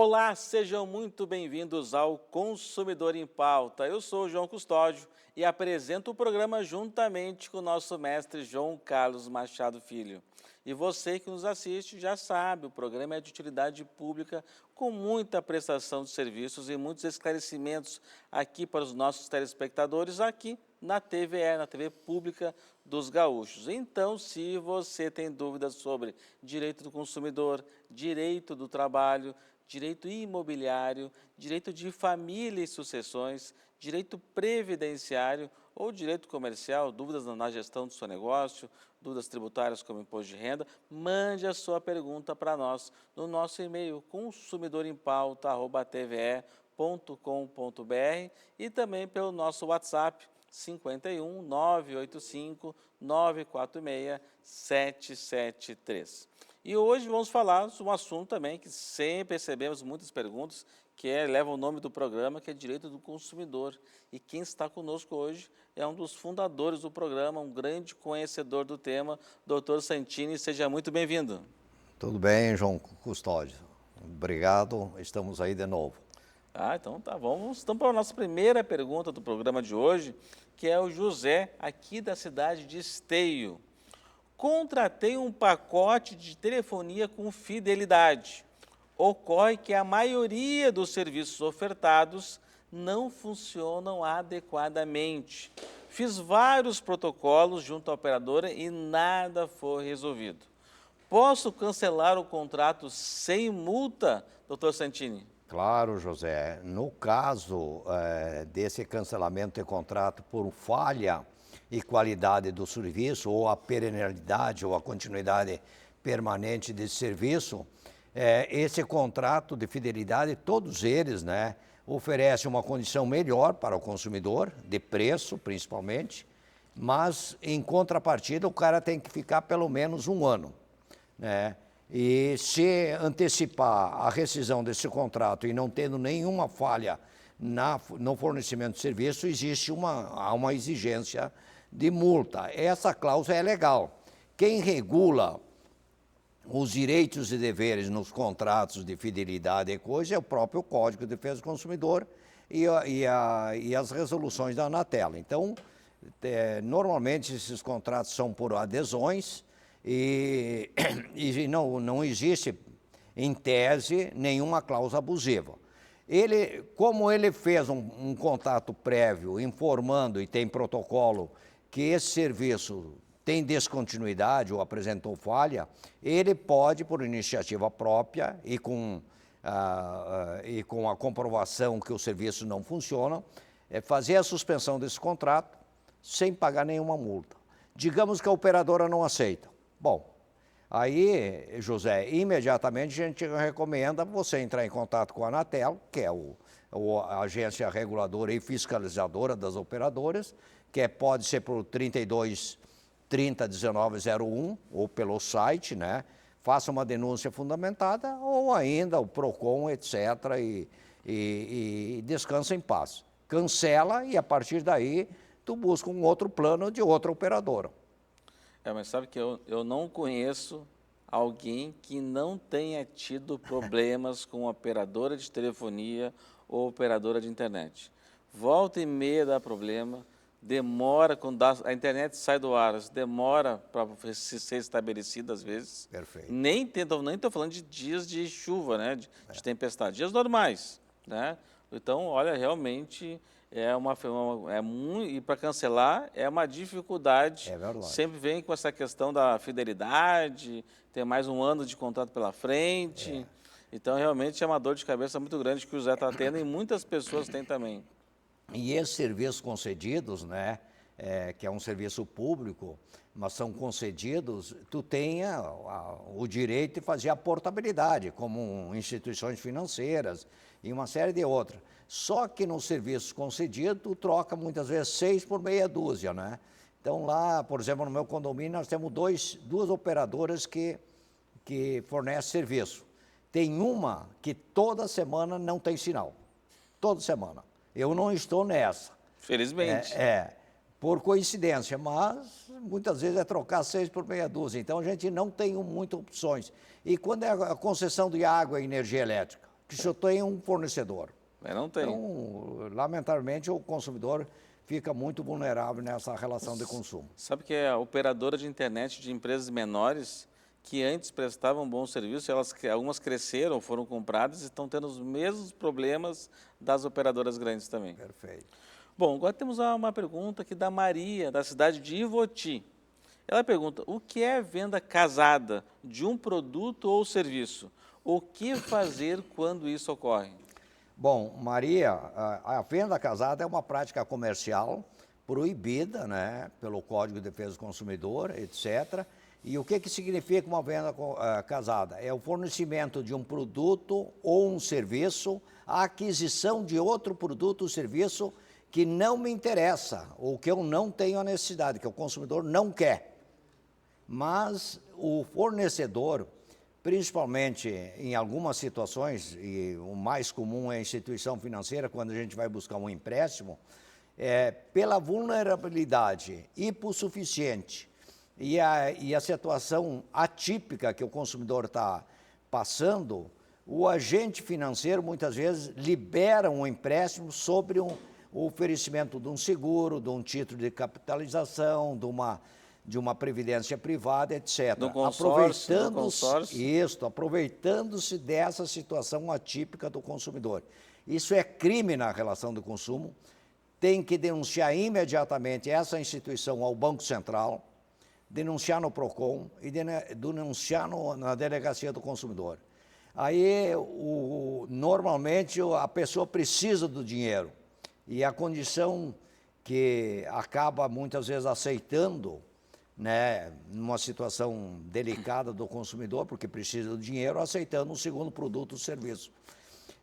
Olá, sejam muito bem-vindos ao Consumidor em Pauta. Eu sou o João Custódio e apresento o programa juntamente com o nosso mestre João Carlos Machado Filho. E você que nos assiste já sabe, o programa é de utilidade pública com muita prestação de serviços e muitos esclarecimentos aqui para os nossos telespectadores aqui na TVE, na TV Pública dos Gaúchos. Então, se você tem dúvidas sobre direito do consumidor, direito do trabalho, direito imobiliário, direito de família e sucessões, direito previdenciário ou direito comercial, dúvidas na gestão do seu negócio, dúvidas tributárias como imposto de renda, mande a sua pergunta para nós no nosso e-mail consumidorempauta@tve.com.br e também pelo nosso WhatsApp 51 985 946 773. E hoje vamos falar sobre um assunto também que sempre recebemos muitas perguntas, leva o nome do programa, que é Direito do Consumidor. E quem está conosco hoje é um dos fundadores do programa, um grande conhecedor do tema, Dr. Santini. Seja muito bem-vindo. Tudo bem, João Custódio. Obrigado, estamos aí de novo. Então tá bom. Vamos para a nossa primeira pergunta do programa de hoje, que é o José, aqui da cidade de Esteio. Contratei um pacote de telefonia com fidelidade. Ocorre que a maioria dos serviços ofertados não funcionam adequadamente. Fiz vários protocolos junto à operadora e nada foi resolvido. Posso cancelar o contrato sem multa, doutor Santini? Claro, José. No caso desse cancelamento de contrato por falha e qualidade do serviço, ou a perenidade ou a continuidade permanente desse serviço, esse contrato de fidelidade, todos eles, oferecem uma condição melhor para o consumidor, de preço principalmente, mas em contrapartida o cara tem que ficar pelo menos um ano, E se antecipar a rescisão desse contrato e não tendo nenhuma falha no fornecimento de serviço, existe uma exigência de multa. Essa cláusula é legal. Quem regula os direitos e deveres nos contratos de fidelidade e coisa é o próprio Código de Defesa do Consumidor e as resoluções da Anatel. Então, normalmente esses contratos são por adesões e não existe, em tese, nenhuma cláusula abusiva. Como ele fez um contato prévio informando e tem protocolo que esse serviço tem descontinuidade ou apresentou falha, ele pode, por iniciativa própria e com a comprovação que o serviço não funciona, fazer a suspensão desse contrato sem pagar nenhuma multa. Digamos que a operadora não aceita. Bom, aí, José, imediatamente a gente recomenda você entrar em contato com a Anatel, que é a agência reguladora e fiscalizadora das operadoras, que pode ser por 32 30 19 01 ou pelo site, Faça uma denúncia fundamentada ou ainda o PROCON, etc. e descansa em paz. Cancela e a partir daí tu busca um outro plano de outra operadora. Mas sabe que eu não conheço alguém que não tenha tido problemas com operadora de telefonia ou operadora de internet. Volta e meia dá problema, demora, quando a internet sai do ar, demora para ser estabelecida às vezes. Perfeito. Nem estou falando de dias de chuva, de tempestade, dias normais. Então, olha, realmente e para cancelar é uma dificuldade. É verdade. Sempre vem com essa questão da fidelidade, ter mais um ano de contrato pela frente. Então, realmente é uma dor de cabeça muito grande que o Zé está tendo e muitas pessoas têm também. E esses serviços concedidos, que é um serviço público, mas são concedidos, tu tenha o direito de fazer a portabilidade, como instituições financeiras e uma série de outras. Só que nos serviços concedidos, tu troca muitas vezes 6 por meia dúzia, Então lá, por exemplo, no meu condomínio, nós temos duas operadoras que fornecem serviço. Tem uma que toda semana não tem sinal, toda semana. Eu não estou nessa. Felizmente. Por coincidência, mas muitas vezes é trocar 6 por meia dúzia. Então a gente não tem muitas opções. E quando é a concessão de água e energia elétrica? porque se eu tenho um fornecedor. Não tem. Então, lamentavelmente, o consumidor fica muito vulnerável nessa relação de consumo. Sabe que a operadora de internet de empresas menores que antes prestavam bom serviço, algumas cresceram, foram compradas e estão tendo os mesmos problemas das operadoras grandes também. Perfeito. Bom, agora temos uma pergunta aqui da Maria, da cidade de Ivoti. Ela pergunta, o que é venda casada de um produto ou serviço? O que fazer quando isso ocorre? Bom, Maria, a venda casada é uma prática comercial proibida, né, pelo Código de Defesa do Consumidor, etc. E o que significa uma venda casada? É o fornecimento de um produto ou um serviço, a aquisição de outro produto ou serviço que não me interessa, ou que eu não tenho a necessidade, que o consumidor não quer. Mas o fornecedor, principalmente em algumas situações, e o mais comum é a instituição financeira, quando a gente vai buscar um empréstimo, pela vulnerabilidade hipossuficiente e a situação atípica que o consumidor está passando, o agente financeiro muitas vezes libera um empréstimo sobre o oferecimento de um seguro, de um título de capitalização, de uma previdência privada, etc. Do consórcio. Aproveitando-se dessa situação atípica do consumidor. Isso é crime na relação do consumo, tem que denunciar imediatamente essa instituição ao Banco Central, denunciar no PROCON e denunciar na Delegacia do Consumidor. Aí, normalmente, a pessoa precisa do dinheiro e a condição que acaba muitas vezes aceitando, né, numa situação delicada do consumidor, porque precisa do dinheiro, aceitando um segundo produto ou serviço.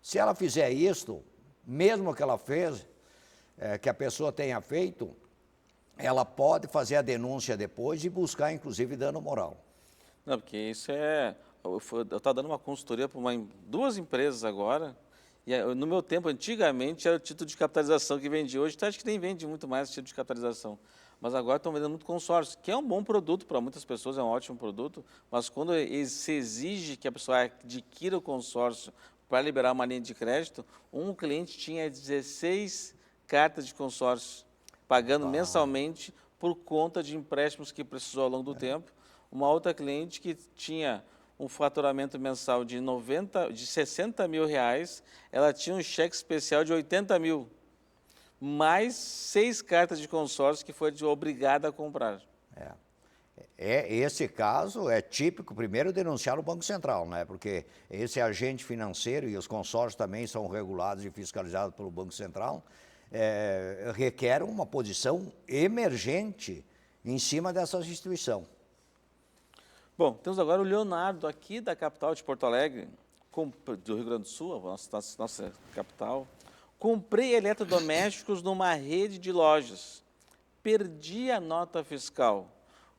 Se ela fizer isto, mesmo que ela fez, que a pessoa tenha feito, ela pode fazer a denúncia depois e buscar, inclusive, dano moral. Não, porque isso eu estava dando uma consultoria para duas empresas agora, e no meu tempo, antigamente, era o título de capitalização que vendia. Hoje, acho que nem vende muito mais esse título de capitalização. Mas agora estão vendendo muito consórcio, que é um bom produto para muitas pessoas, é um ótimo produto, mas quando se exige que a pessoa adquira o consórcio para liberar uma linha de crédito, um cliente tinha 16 cartas de consórcio, pagando mensalmente por conta de empréstimos que precisou ao longo do tempo. Uma outra cliente que tinha um faturamento mensal de 60 mil reais, ela tinha um cheque especial de 80 mil, mais 6 cartas de consórcio que foi obrigada a comprar. Esse caso é típico, primeiro, denunciar o Banco Central, né? Porque esse agente financeiro e os consórcios também são regulados e fiscalizados pelo Banco Central, requer uma posição emergente em cima dessa instituição. Bom, temos agora o Leonardo, aqui da capital de Porto Alegre, do Rio Grande do Sul, nossa capital. Comprei eletrodomésticos numa rede de lojas. Perdi a nota fiscal.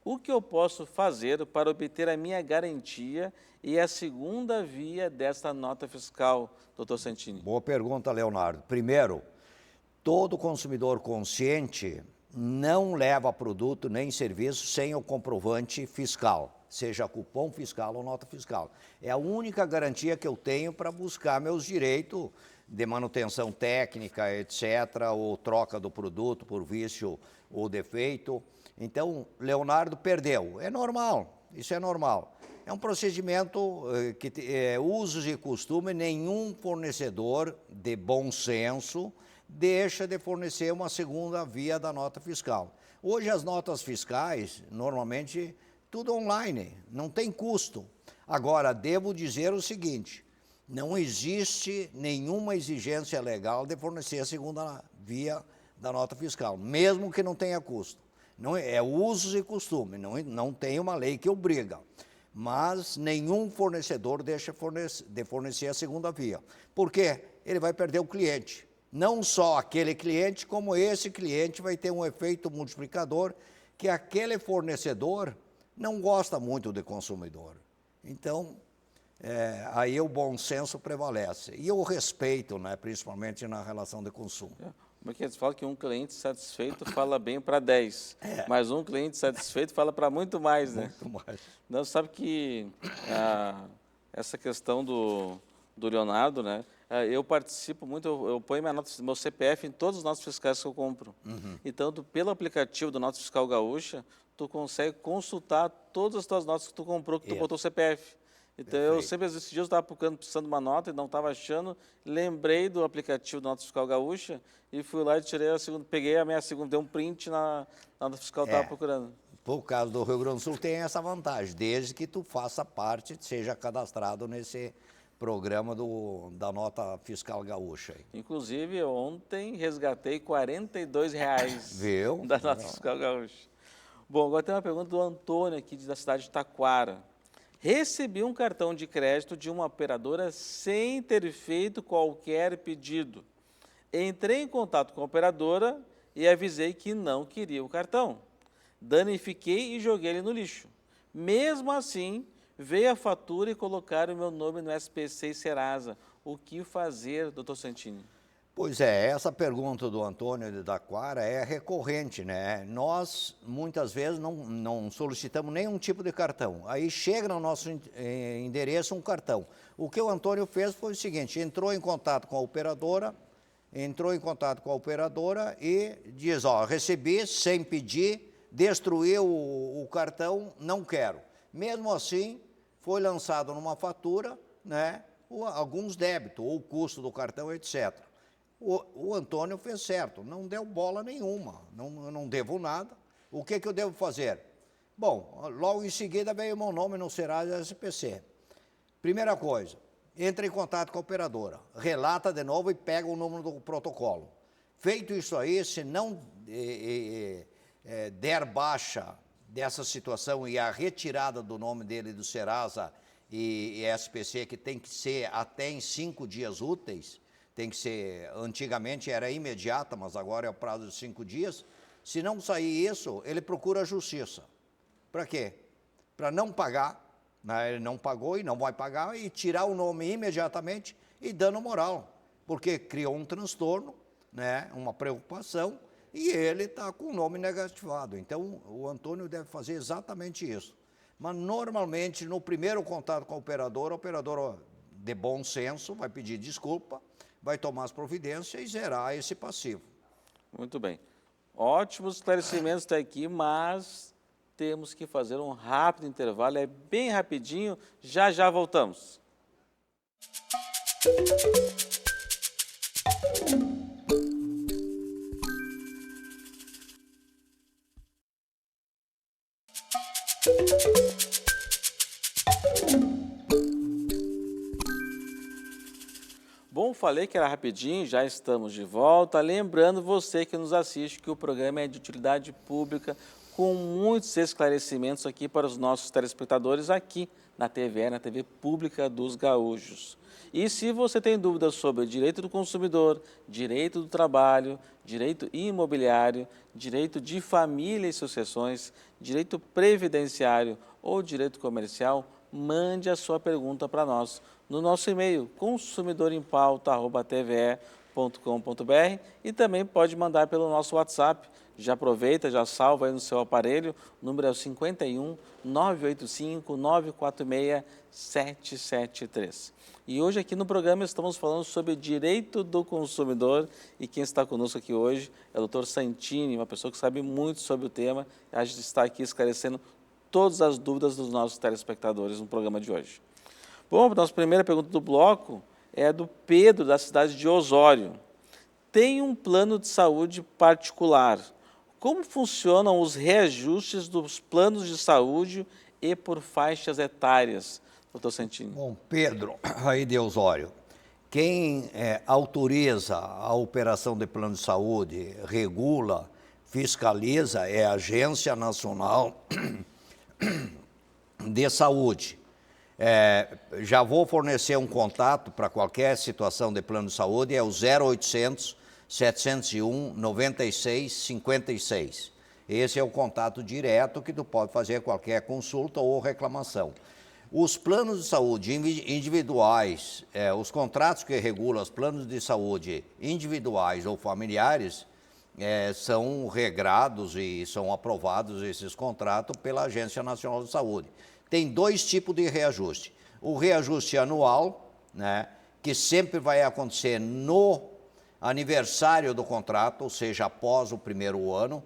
O que eu posso fazer para obter a minha garantia e a segunda via desta nota fiscal, doutor Santini? Boa pergunta, Leonardo. Primeiro, todo consumidor consciente não leva produto nem serviço sem o comprovante fiscal, seja cupom fiscal ou nota fiscal. É a única garantia que eu tenho para buscar meus direitos de manutenção técnica, etc., ou troca do produto por vício ou defeito. Então, Leonardo perdeu. É normal, isso é normal. É um procedimento que usos e costumes, nenhum fornecedor de bom senso deixa de fornecer uma segunda via da nota fiscal. Hoje as notas fiscais, normalmente, tudo online, não tem custo. Agora, devo dizer o seguinte, não existe nenhuma exigência legal de fornecer a segunda via da nota fiscal, mesmo que não tenha custo. Não, é usos e costume, não tem uma lei que obriga. Mas nenhum fornecedor deixa de fornecer a segunda via. Por quê? Ele vai perder o cliente. Não só aquele cliente, como esse cliente vai ter um efeito multiplicador que aquele fornecedor não gosta muito de consumidor. Então, aí o bom senso prevalece. E o respeito, né, principalmente na relação de consumo. Porque eles falam que um cliente satisfeito fala bem para 10, mas um cliente satisfeito fala para muito mais, né? Muito mais. Não, sabe que essa questão do Leonardo, né? Eu participo muito, eu ponho meu CPF em todos os notas fiscais que eu compro. Então, pelo aplicativo do Nota Fiscal Gaúcha, tu consegue consultar todas as tuas notas que tu comprou, que tu botou o CPF. Então, eu Perfeito. sempre, esses dias, eu estava precisando de uma nota e não estava achando, lembrei do aplicativo do Nota Fiscal Gaúcha e fui lá e tirei a segunda, peguei a minha segunda, dei um print na nota fiscal que eu estava procurando. Por causa do Rio Grande do Sul tem essa vantagem, desde que tu faça parte, seja cadastrado nesse programa da Nota Fiscal Gaúcha. Inclusive, ontem resgatei R$ 42 Viu? da Nota Fiscal Gaúcha. Bom, agora tem uma pergunta do Antônio aqui da cidade de Taquara. Recebi um cartão de crédito de uma operadora sem ter feito qualquer pedido. Entrei em contato com a operadora e avisei que não queria o cartão. Danifiquei e joguei ele no lixo. Mesmo assim, veio a fatura e colocaram o meu nome no SPC e Serasa. O que fazer, doutor Santini? Pois é, essa pergunta do Antônio de Taquara é recorrente, né? Nós, muitas vezes, não solicitamos nenhum tipo de cartão. Aí chega no nosso endereço um cartão. O que o Antônio fez foi o seguinte, entrou em contato com a operadora e diz, ó, recebi sem pedir, destruiu o cartão, não quero. Mesmo assim, foi lançado numa fatura, né, alguns débitos, ou o custo do cartão, etc. O Antônio fez certo, não deu bola nenhuma, não devo nada. O que eu devo fazer? Bom, logo em seguida veio o meu nome no Serasa SPC. Primeira coisa, entra em contato com a operadora, relata de novo e pega o número do protocolo. Feito isso aí, se não der baixa dessa situação e a retirada do nome dele do Serasa e SPC, que tem que ser até em 5 dias úteis, tem que ser, antigamente era imediata, mas agora é o prazo de 5 dias. Se não sair isso, ele procura a justiça. Para quê? Para não pagar, né? Ele não pagou e não vai pagar, e tirar o nome imediatamente e dano moral, porque criou um transtorno, né? Uma preocupação, e ele está com o nome negativado. Então, o Antônio deve fazer exatamente isso. Mas, normalmente, no primeiro contato com a operadora de bom senso vai pedir desculpa, vai tomar as providências e zerar esse passivo. Muito bem. Ótimos esclarecimentos até aqui, mas temos que fazer um rápido intervalo, é bem rapidinho, já voltamos. Bom, falei que era rapidinho, já estamos de volta. Lembrando você que nos assiste que o programa é de utilidade pública, com muitos esclarecimentos aqui para os nossos telespectadores aqui na TVE, na TV Pública dos Gaúchos. E se você tem dúvidas sobre direito do consumidor, direito do trabalho, direito imobiliário, direito de família e sucessões, direito previdenciário ou direito comercial, mande a sua pergunta para nós no nosso e-mail consumidorimpauta@tve.com.br e também pode mandar pelo nosso WhatsApp. Já aproveita, já salva aí no seu aparelho, o número é o 51 985 946 773. E hoje aqui no programa estamos falando sobre direito do consumidor e quem está conosco aqui hoje é o Dr. Santini, uma pessoa que sabe muito sobre o tema. A gente está aqui esclarecendo todas as dúvidas dos nossos telespectadores no programa de hoje. Bom, a nossa primeira pergunta do bloco é do Pedro, da cidade de Osório. Tem um plano de saúde particular. Como funcionam os reajustes dos planos de saúde e por faixas etárias, doutor Santini? Bom, Pedro, aí de Osório, quem autoriza a operação de plano de saúde, regula, fiscaliza, é a Agência Nacional de Saúde. Já vou fornecer um contato para qualquer situação de plano de saúde, é o 0800 701 96 56. Esse é o contato direto que tu pode fazer qualquer consulta ou reclamação. Os planos de saúde individuais, os contratos que regulam os planos de saúde individuais ou familiares, são regrados e são aprovados esses contratos pela Agência Nacional de Saúde. Tem 2 tipos de reajuste. O reajuste anual, né, que sempre vai acontecer no aniversário do contrato, ou seja, após o primeiro ano.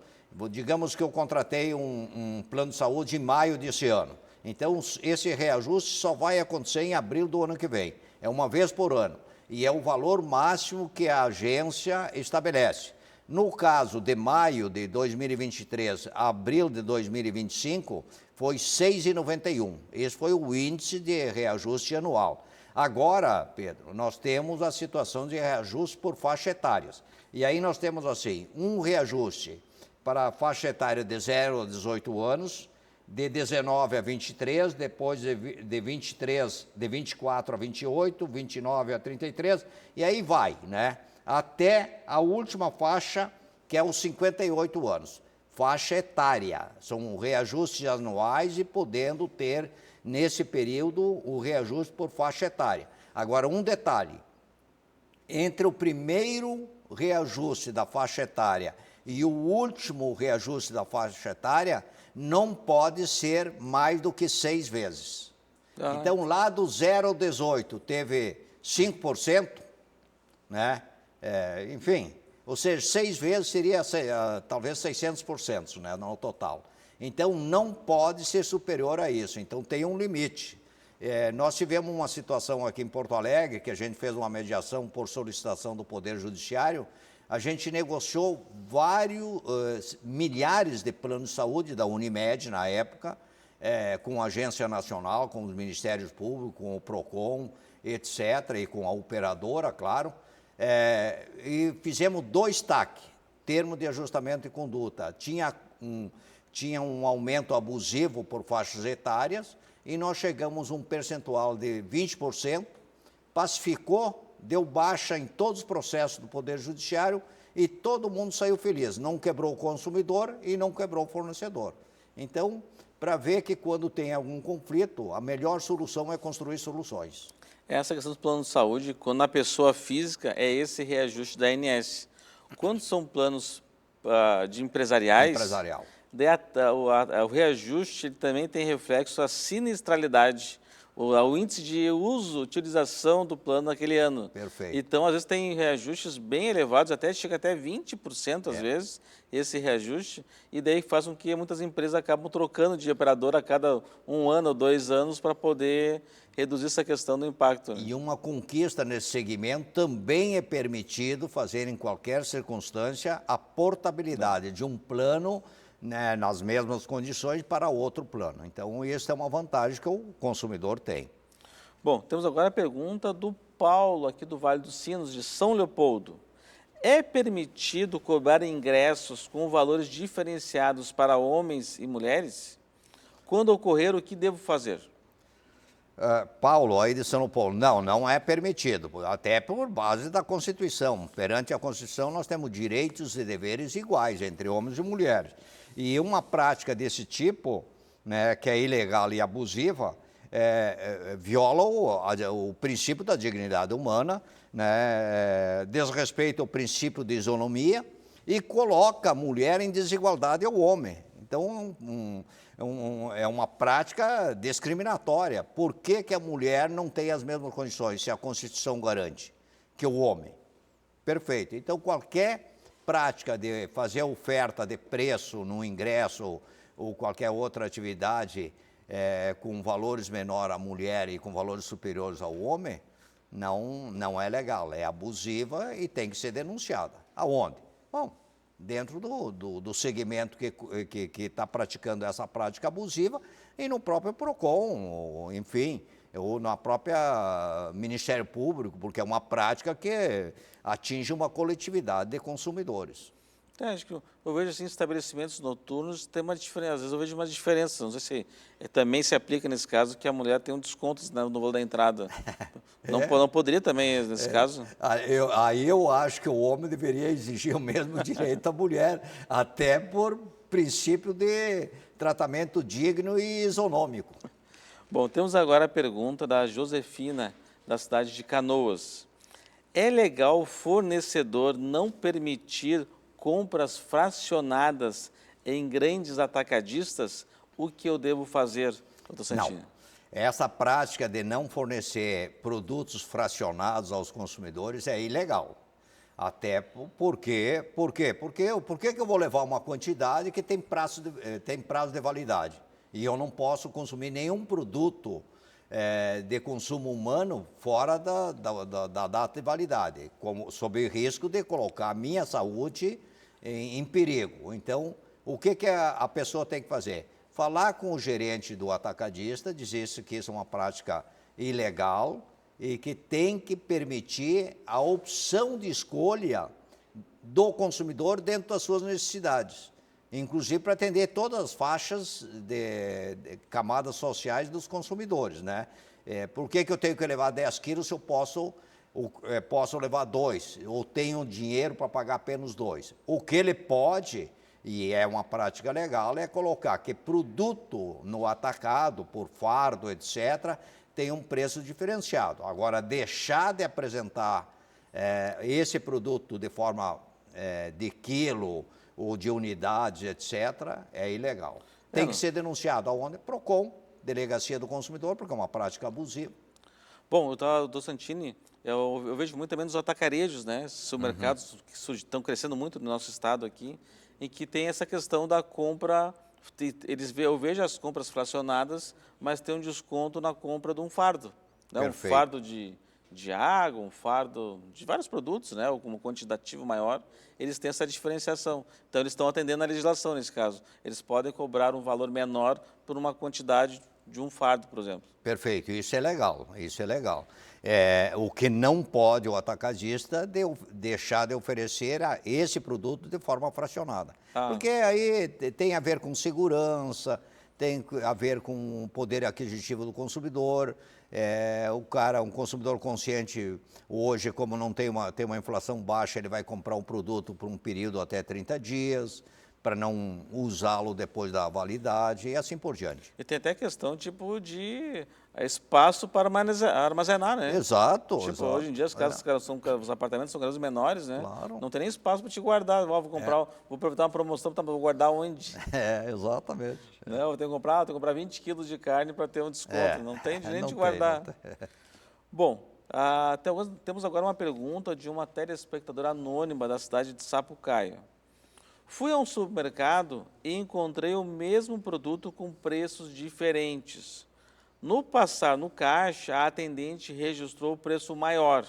Digamos que eu contratei um plano de saúde em maio desse ano. Então, esse reajuste só vai acontecer em abril do ano que vem. É uma vez por ano. E é o valor máximo que a agência estabelece. No caso de maio de 2023 a abril de 2025, foi 6,91. Esse foi o índice de reajuste anual. Agora, Pedro, nós temos a situação de reajuste por faixa etárias. E aí nós temos assim, um reajuste para a faixa etária de 0 a 18 anos, de 19 a 23, depois de 23, de 24 a 28, 29 a 33, e aí vai, né? Até a última faixa, que é os 58 anos. Faixa etária, são reajustes anuais e podendo ter, nesse período, o reajuste por faixa etária. Agora, um detalhe, entre o primeiro reajuste da faixa etária e o último reajuste da faixa etária, não pode ser mais do que 6 vezes. Então, lá do 0 ao 18, teve 5%, né? Enfim, ou seja, 6 vezes seria talvez 600%, né, no total. Então, não pode ser superior a isso, então tem um limite. Nós tivemos uma situação aqui em Porto Alegre, que a gente fez uma mediação por solicitação do Poder Judiciário. A gente negociou milhares de planos de saúde da Unimed na época, com a Agência Nacional, com os Ministérios Públicos, com o PROCON, etc., e com a operadora, claro. E fizemos 2 TAC, termo de ajustamento e conduta. Tinha um aumento abusivo por faixas etárias e nós chegamos a um percentual de 20%, pacificou, deu baixa em todos os processos do Poder Judiciário e todo mundo saiu feliz. Não quebrou o consumidor e não quebrou o fornecedor. Então, para ver que quando tem algum conflito, a melhor solução é construir soluções. Essa questão do plano de saúde, quando a pessoa física, é esse reajuste da ANS. Quando são planos de empresariais, o reajuste ele também tem reflexo a sinistralidade, o índice de uso, utilização do plano naquele ano. Perfeito. Então, às vezes, tem reajustes bem elevados, chega até 20% às vezes, esse reajuste, e daí faz com que muitas empresas acabam trocando de operador a cada 1 ano ou 2 anos para poder reduzir essa questão do impacto. Né? E uma conquista nesse segmento também é permitido fazer em qualquer circunstância a portabilidade de um plano, né, nas mesmas condições para outro plano. Então, essa é uma vantagem que o consumidor tem. Bom, temos agora a pergunta do Paulo, aqui do Vale dos Sinos, de São Leopoldo. É permitido cobrar ingressos com valores diferenciados para homens e mulheres? Quando ocorrer, o que devo fazer? Paulo, aí de São Leopoldo, não é permitido, até por base da Constituição. Perante a Constituição, nós temos direitos e deveres iguais entre homens e mulheres. E uma prática desse tipo, né, que é ilegal e abusiva, viola o princípio da dignidade humana, né, desrespeita o princípio de isonomia e coloca a mulher em desigualdade ao homem. Então, é uma prática discriminatória. Por que a mulher não tem as mesmas condições, se a Constituição garante, que o homem? Perfeito. Então, qualquer prática de fazer oferta de preço no ingresso ou qualquer outra atividade com valores menores à mulher e com valores superiores ao homem, não é legal, é abusiva e tem que ser denunciada. Aonde? Bom, dentro do segmento que está praticando essa prática abusiva e no próprio PROCON, ou, enfim, ou na própria Ministério Público, porque é uma prática que atinge uma coletividade de consumidores. Acho que eu vejo assim, estabelecimentos noturnos tem uma diferença, às vezes eu vejo uma diferença, não sei se também se aplica nesse caso que a mulher tem um desconto no valor da entrada. Não poderia também nesse caso? Aí eu acho que o homem deveria exigir o mesmo direito da mulher, até por princípio de tratamento digno e isonômico. Bom, temos agora a pergunta da Josefina, da cidade de Canoas. É legal o fornecedor não permitir compras fracionadas em grandes atacadistas? O que eu devo fazer, doutor Santini? Essa prática de não fornecer produtos fracionados aos consumidores é ilegal. Até porque, por quê? Por que eu vou levar uma quantidade que tem prazo de validade? E eu não posso consumir nenhum produto de consumo humano fora da data de validade, sob o risco de colocar a minha saúde em perigo. Então, o que a pessoa tem que fazer? Falar com o gerente do atacadista, dizer que isso é uma prática ilegal e que tem que permitir a opção de escolha do consumidor dentro das suas necessidades, inclusive para atender todas as faixas de camadas sociais dos consumidores, né? Por que eu tenho que levar 10 quilos se eu posso levar 2, ou tenho dinheiro para pagar apenas 2? O que ele pode, e é uma prática legal, é colocar que produto no atacado, por fardo, etc., tem um preço diferenciado. Agora, deixar de apresentar esse produto de forma de quilo ou de unidades, etc., é ilegal. Tem que ser denunciado aonde? PROCON, Delegacia do Consumidor, porque é uma prática abusiva. Bom, do Santini, eu vejo muito também nos atacarejos, né? Supermercados que estão crescendo muito no nosso estado aqui, em que tem essa questão da compra. Eu vejo as compras fracionadas, mas tem um desconto na compra de um fardo. Né? Um fardo de água, um fardo de vários produtos, né? Um quantitativo maior, eles têm essa diferenciação. Então, eles estão atendendo à legislação nesse caso. Eles podem cobrar um valor menor por uma quantidade de um fardo, por exemplo. Perfeito, isso é legal, isso é legal. O que não pode o atacadista deixar de oferecer esse produto de forma fracionada. Porque aí tem a ver com segurança, tem a ver com o poder aquisitivo do consumidor. Um consumidor consciente, hoje, como não tem uma inflação baixa, ele vai comprar um produto por um período até 30 dias, para não usá-lo depois da validade e assim por diante. E tem até questão tipo de espaço para armazenar, né? Exato. Tipo, exato. hoje em dia os apartamentos são casas menores, né? Claro. Não tem nem espaço para te guardar. Vou aproveitar uma promoção, vou guardar onde? Exatamente. Né? Eu tenho que comprar 20 quilos de carne para ter um desconto. Não tem de nem de guardar. Bom, temos agora uma pergunta de uma telespectadora anônima da cidade de Sapucaia. Fui a um supermercado e encontrei o mesmo produto com preços diferentes. No passar no caixa, a atendente registrou o preço maior.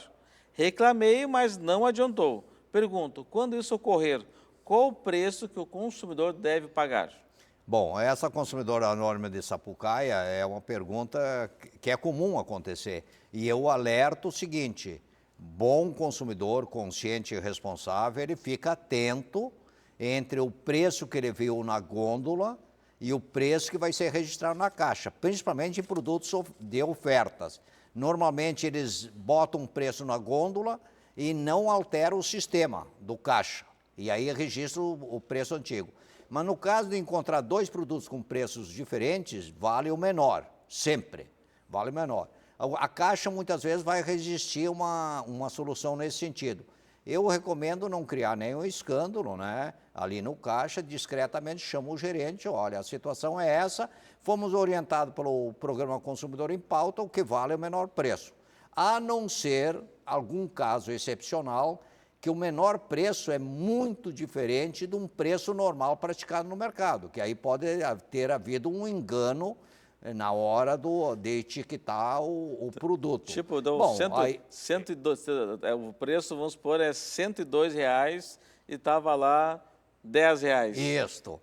Reclamei, mas não adiantou. Pergunto, quando isso ocorrer, qual o preço que o consumidor deve pagar? Bom, essa consumidora anônima de Sapucaia é uma pergunta que é comum acontecer. E eu alerto o seguinte, bom consumidor, consciente e responsável, ele fica atento entre o preço que ele viu na gôndola e o preço que vai ser registrado na caixa, principalmente em produtos de ofertas. Normalmente eles botam um preço na gôndola e não alteram o sistema do caixa, e aí registram o preço antigo. Mas no caso de encontrar dois produtos com preços diferentes, vale o menor, sempre, vale o menor. A caixa muitas vezes vai resistir uma solução nesse sentido. Eu recomendo não criar nenhum escândalo, né? Ali no caixa, discretamente chama o gerente, olha, a situação é essa, fomos orientados pelo Programa Consumidor em Pauta, o que vale é o menor preço. A não ser algum caso excepcional, que o menor preço é muito diferente de um preço normal praticado no mercado, que aí pode ter havido um engano na hora de etiquetar o produto. Tipo, Bom, 102, o preço, vamos supor, é R$102 e estava lá R$10. Isso.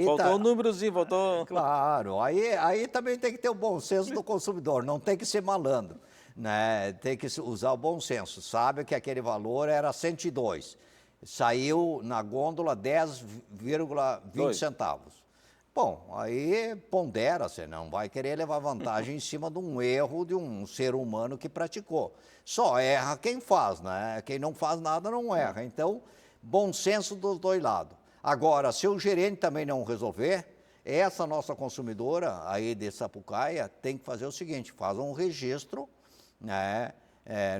Faltou um númerozinho, faltou... Claro, aí também tem que ter o bom senso do consumidor, não tem que ser malandro, né? Tem que usar o bom senso, sabe que aquele valor era 102, saiu na gôndola 10,20 centavos. Bom, aí pondera-se, não vai querer levar vantagem em cima de um erro de um ser humano que praticou. Só erra quem faz, né? Quem não faz nada não erra. Então, bom senso dos dois lados. Agora, se o gerente também não resolver, essa nossa consumidora aí de Sapucaia tem que fazer o seguinte, faz um registro, né,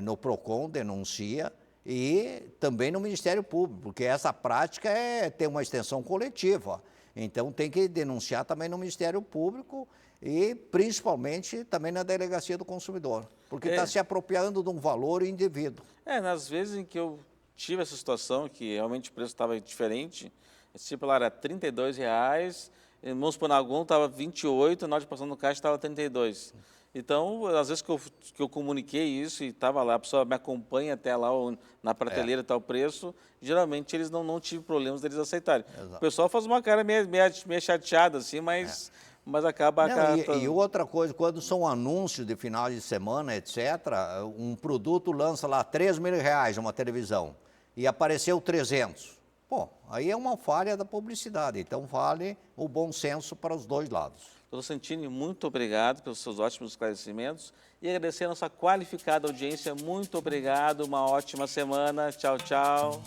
no PROCON, denuncia, e também no Ministério Público, porque essa prática tem uma extensão coletiva. Então tem que denunciar também no Ministério Público e principalmente também na Delegacia do Consumidor, porque está se apropriando de um valor indevido. Nas vezes em que eu tive essa situação, que realmente o preço estava diferente, tipo lá era R$ 32, vamos supor, na Agon estava 28, na hora de passar no caixa estava 32. Então, às vezes que eu comuniquei isso e estava lá, a pessoa me acompanha até lá na prateleira está o preço, geralmente eles não tive problemas deles aceitarem. Exato. O pessoal faz uma cara meio chateada assim, mas acaba... E outra coisa, quando são anúncios de final de semana, etc., um produto lança lá R$ 3.000 uma televisão e apareceu 300. Pô, aí é uma falha da publicidade, então vale o bom senso para os dois lados. Doutor Santini, muito obrigado pelos seus ótimos esclarecimentos e agradecer a nossa qualificada audiência. Muito obrigado, uma ótima semana. Tchau, tchau.